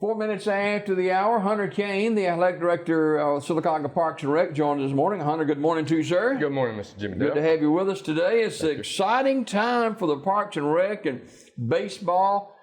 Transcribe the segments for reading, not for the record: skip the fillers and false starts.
4 minutes after the hour, Hunter Caine, the athletic director of Sylacauga Parks and Rec, joins us this morning. Hunter, good morning to you, sir. Good morning, Mr. Jimmy Good Dale. to have you with us today. It's an exciting time for the Parks and Rec and baseball.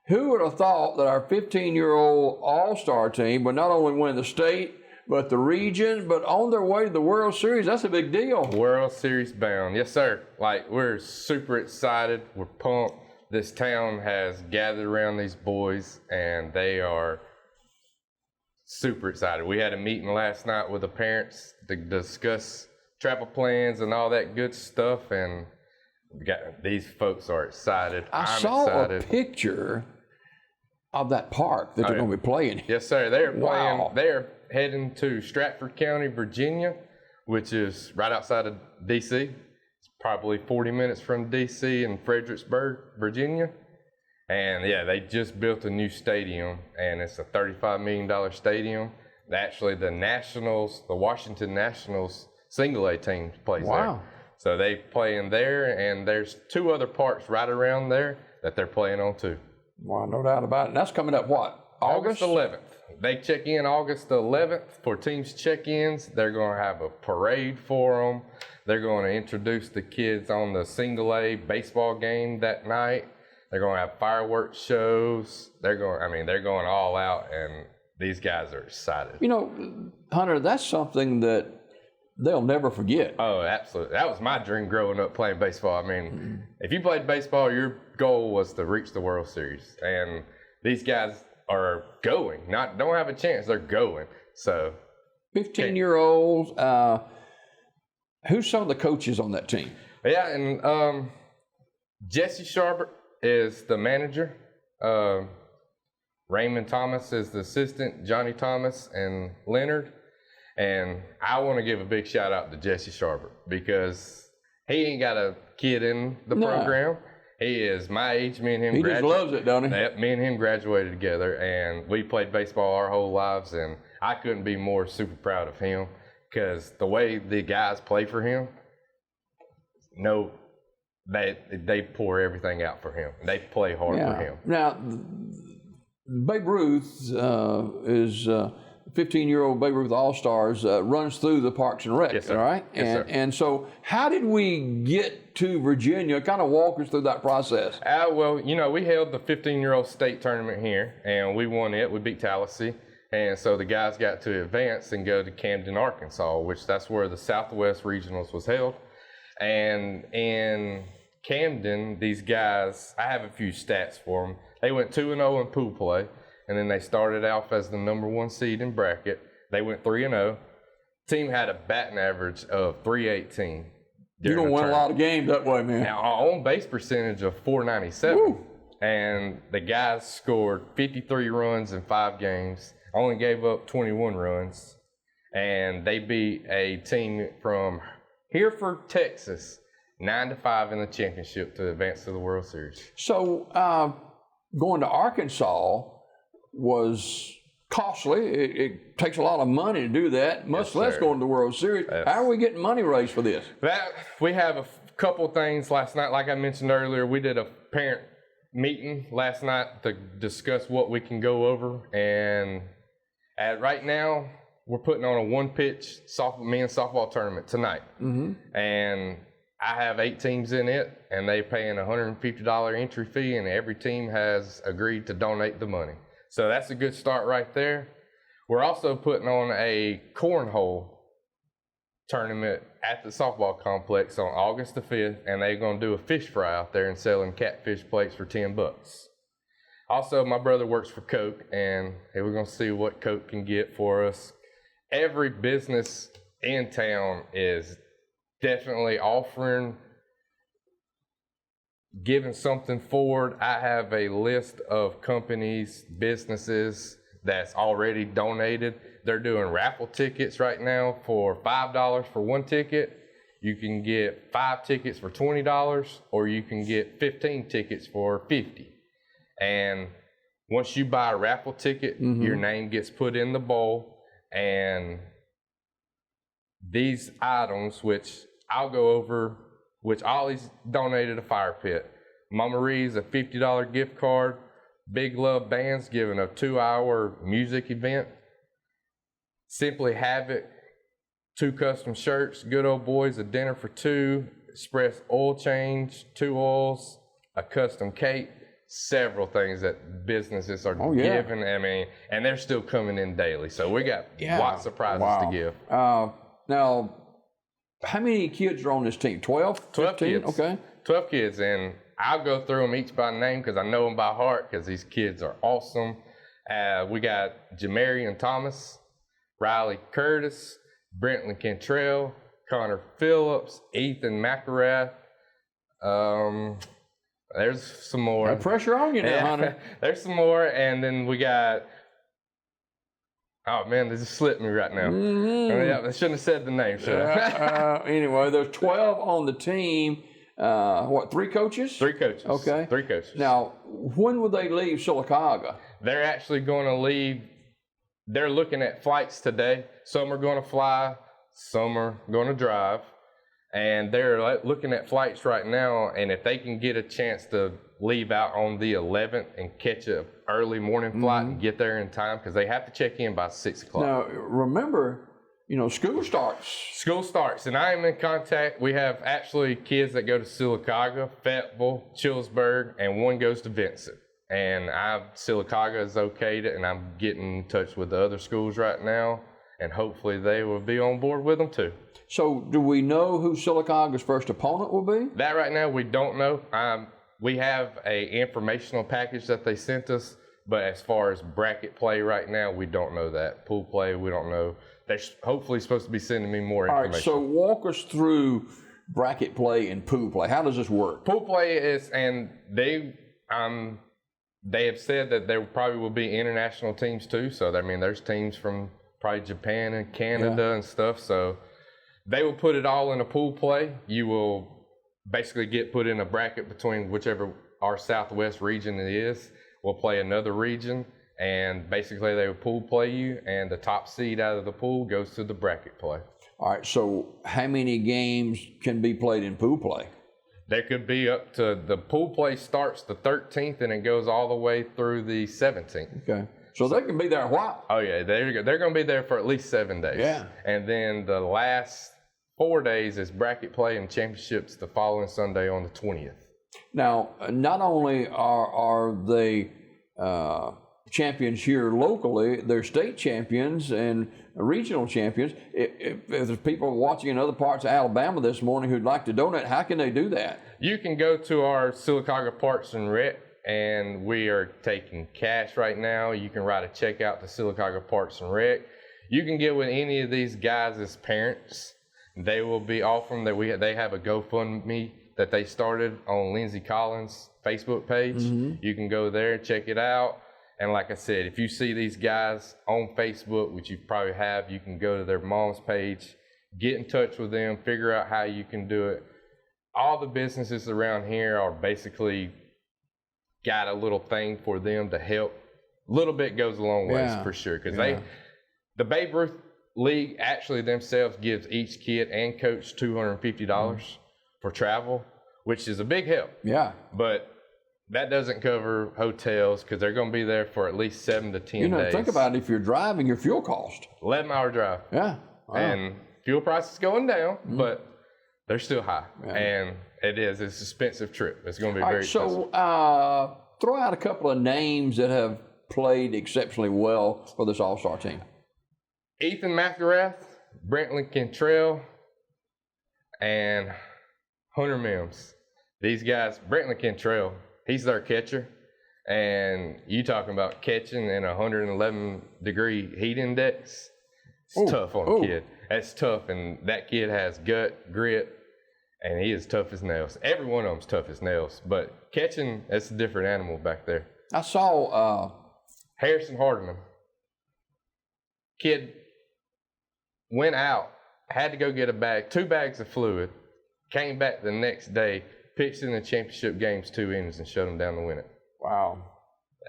Who would have thought that our 15-year-old all-star team would not only win the state, but the region, but on their way to the World Series? That's a big deal. World Series bound. Yes, sir. Like, we're super excited. We're pumped. This town has gathered around these boys, and they are super excited. We had a meeting last night with the parents to discuss travel plans and all that good stuff, and these folks are excited. I'm saw excited. A picture of that park that they're going to be playing. Yes, sir. They're playing. Wow. They're heading to Stratford County, Virginia, which is right outside of D.C. Probably 40 minutes from D.C. in Fredericksburg, Virginia. And yeah, they just built a new stadium, and it's a $35 million stadium. Actually, the Nationals, the Washington Nationals single A team plays there. So they play in there, and there's two other parks right around there that they're playing on too. Wow, no doubt about it. And that's coming up what? August 11th. They check in August 11th for teams check-ins. They're going to have a parade for them. They're going to introduce the kids on the single A baseball game that night. They're going to have fireworks shows. They're going all out, and these guys are excited. You know, Hunter, that's something that they'll never forget. Oh, absolutely. That was my dream growing up playing baseball. I mean, if you played baseball, your goal was to reach the World Series. And these guys are going. Don't have a chance. They're going. So 15-year-olds. Who's some of the coaches on that team? Yeah, and Jesse Sharbert is the manager. Raymond Thomas is the assistant. Johnny Thomas and Leonard. And I want to give a big shout out to Jesse Sharbert because he ain't got a kid in the program. He is my age. Me and him. He just loves it, don't he? Me and him graduated together, and we played baseball our whole lives. And I couldn't be more super proud of him because the way the guys play for him, they pour everything out for him. They play hard for him. Now, Babe Ruth is 15-year-old Babe Ruth All-Stars runs through the Parks and Rec, yes, sir. All right? Yes, sir. And so how did we get to Virginia? Kind of walk us through that process. Well, you know, we held the 15-year-old state tournament here, and we won it. We beat Tallahassee. And so the guys got to advance and go to Camden, Arkansas, which that's where the Southwest Regionals was held. And in Camden, these guys, I have a few stats for them. They went 2-0 in pool play. And then they started off as the #1 seed in bracket. They went 3-0. Team had a batting average of .318. You're going to win a lot of games that way, man. Now, our on base percentage of .497. Woo. And the guys scored 53 runs in 5 games, only gave up 21 runs. And they beat a team from Hereford, Texas, 9-5 in the championship to advance to the World Series. So going to Arkansas was costly. It takes a lot of money to do that, much less going to the World Series. Yes. How are we getting money raised for this? We have a couple things last night. Like I mentioned earlier, we did a parent meeting last night to discuss what we can go over. And right now, we're putting on a one-pitch men's softball tournament tonight. Mm-hmm. And I have 8 teams in it, and they're paying a $150 entry fee, and every team has agreed to donate the money. So that's a good start right there. We're also putting on a cornhole tournament at the softball complex on August the 5th, and they're going to do a fish fry out there and selling catfish plates for $10. Also, my brother works for Coke, and we're going to see what Coke can get for us. Every business in town is definitely offering, giving something forward. I have a list of companies, businesses that's already donated. They're doing raffle tickets right now for $5 for one ticket. You can get 5 tickets for $20, or you can get 15 tickets for $50. And once you buy a raffle ticket, your name gets put in the bowl, and these items, which I'll go over, which Ollie's donated a fire pit. Mama Marie's a $50 gift card. Big Love Band's giving a 2-hour music event. Simply Havoc, 2 custom shirts. Good Old Boys, a dinner for 2. Express oil change, 2 oils, a custom cake. Several things that businesses are giving. I mean, and they're still coming in daily. So we got lots of prizes to give. Now, how many kids are on this team? 12? 12 15? kids. Okay. 12 kids, and I'll go through them each by name because I know them by heart because these kids are awesome. We got Jamarian Thomas, Riley Curtis, Brentlin Cantrell, Connor Phillips, Ethan McElrath. There's some more. Got pressure on you now, Hunter. There's some more, and then we got. Oh man, this just slipped me right now. I shouldn't have said the name, should I? Anyway, there's 12 on the team. 3 coaches? 3 coaches. Okay. 3 coaches. Now, when will they leave Sylacauga? They're actually going to leave. They're looking at flights today. Some are going to fly, some are going to drive. And they're looking at flights right now. And if they can get a chance to leave out on the 11th and catch an early morning flight and get there in time, because they have to check in by 6 o'clock. Now, remember, school starts. School starts, and I am in contact. We have actually kids that go to Sylacauga, Fayetteville, Chillsburg, and one goes to Vincent. And Sylacauga is okayed it, and I'm getting in touch with the other schools right now, and hopefully they will be on board with them too. So, do we know who Sylacauga's first opponent will be? That right now we don't know. We have a informational package that they sent us, but as far as bracket play right now, we don't know that. Pool play, we don't know. They're hopefully supposed to be sending me more information. All right, so walk us through bracket play and pool play. How does this work? Pool play is, and they have said that there probably will be international teams too. So, there's teams from probably Japan and Canada and stuff. So, they will put it all in a pool play. You will basically get put in a bracket between whichever our Southwest region it is. We'll play another region, and basically they will pool play you, and the top seed out of the pool goes to the bracket play. All right, so how many games can be played in pool play? There could be up to, the pool play starts the 13th and it goes all the way through the 17th. Okay. So they can be there a while. Oh yeah, they're going to be there for at least 7 days. Yeah. And then the last 4 days is bracket play and championships the following Sunday on the 20th. Now, not only are they champions here locally, they're state champions and regional champions. If there's people watching in other parts of Alabama this morning who'd like to donate, how can they do that? You can go to our Sylacauga Parks and Rec, and we are taking cash right now. You can write a check out to Sylacauga Parks and Rec. You can get with any of these guys as parents. They will be offering that they have a GoFundMe that they started on Lindsey Collins' Facebook page. You can go there and check it out. And like I said, if you see these guys on Facebook, which you probably have, you can go to their mom's page, get in touch with them, figure out how you can do it. All the businesses around here are basically got a little thing for them to help. A little bit goes a long ways for sure. Because the Babe Ruth League actually themselves gives each kid and coach $250 for travel, which is a big help. Yeah. But that doesn't cover hotels because they're going to be there for at least 7 to 10 days. Think about it. If you're driving, your fuel cost. 11-hour drive. Yeah. Wow. And fuel prices going down, but they're still high. Yeah. And it's an expensive trip. It's going to be very expensive. So throw out a couple of names that have played exceptionally well for this all-star team. Ethan McElrath, Brentlin Cantrell, and Hunter Mims. These guys, Brentlin Cantrell, he's their catcher. And you talking about catching in a 111-degree heat index, it's tough on a kid. That's tough, and that kid has gut, grit, and he is tough as nails. Every one of them's tough as nails, but catching, that's a different animal back there. I saw Harrison Hardiman. Kid went out, had to go get a bag, 2 bags of fluid, came back the next day, pitched in the championship games 2 innings and shut them down to win it. Wow.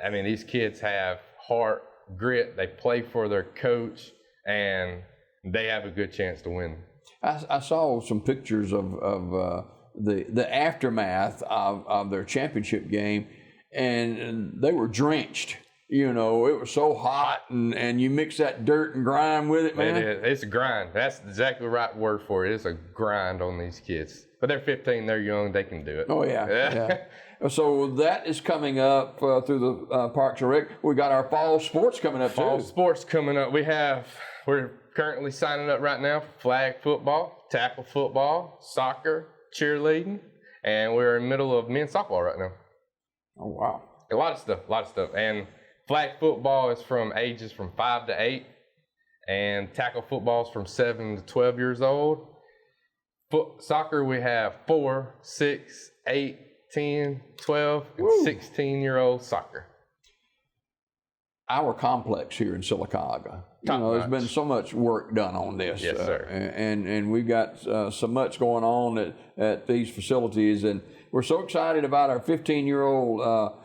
I mean, these kids have heart, grit, they play for their coach, and they have a good chance to win. I saw some pictures of the aftermath of their championship game, and they were drenched. You know, it was so hot, and you mix that dirt and grime with it, man. It is. It's a grind. That's exactly the right word for it. It's a grind on these kids. But they're 15, they're young, they can do it. Oh, yeah. So that is coming up through the Parks and Rec. We got our fall sports coming up, Fall too. sports coming up. We're currently signing up right now for flag football, tackle football, soccer, cheerleading, and we're in the middle of men's softball right now. Oh, wow. A lot of stuff. And flag football is from ages from 5 to 8, and tackle football is from 7 to 12 years old. Soccer, we have 4, 6, 8, 10, 12, and 16-year-old soccer. Our complex here in Sylacauga. There's been so much work done on this. Yes, sir. And we've got so much going on at these facilities. And we're so excited about our 15-year-old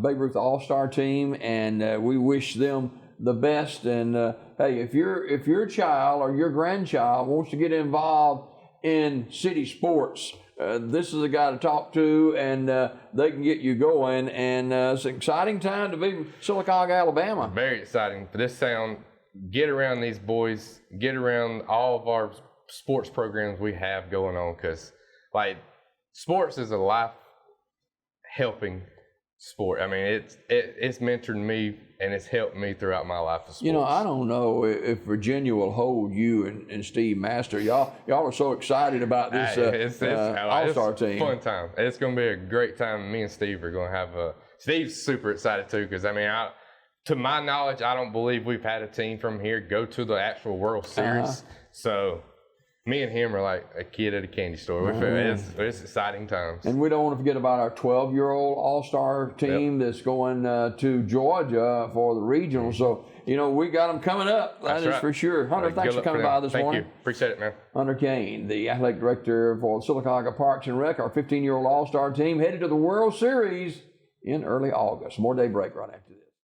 Babe Ruth All-Star team. And we wish them the best. And hey, if your child or your grandchild wants to get involved in city sports, this is a guy to talk to, and they can get you going. And it's an exciting time to be Sylacauga, Alabama. Very exciting. For this sound, get around these boys, get around all of our sports programs we have going on, because like sports is a life helping sport. I mean, it's mentored me and it's helped me throughout my life of sports. I don't know if Virginia will hold you and Steve Master. Y'all are so excited about this All-Star team. It's a fun time. It's going to be a great time. Me and Steve are going to have Steve's super excited too, because I mean, to my knowledge, I don't believe we've had a team from here go to the actual World Series. So me and him are like a kid at a candy store. It's exciting times. And we don't want to forget about our 12-year-old All-Star team that's going to Georgia for the regional. So, we got them coming up. That is for sure. Hunter, thanks for coming by this morning. Thank you. Appreciate it, man. Hunter Caine, the athletic director for the Sylacauga Parks and Rec, our 15-year-old All-Star team, headed to the World Series in early August. More Daybreak right after this.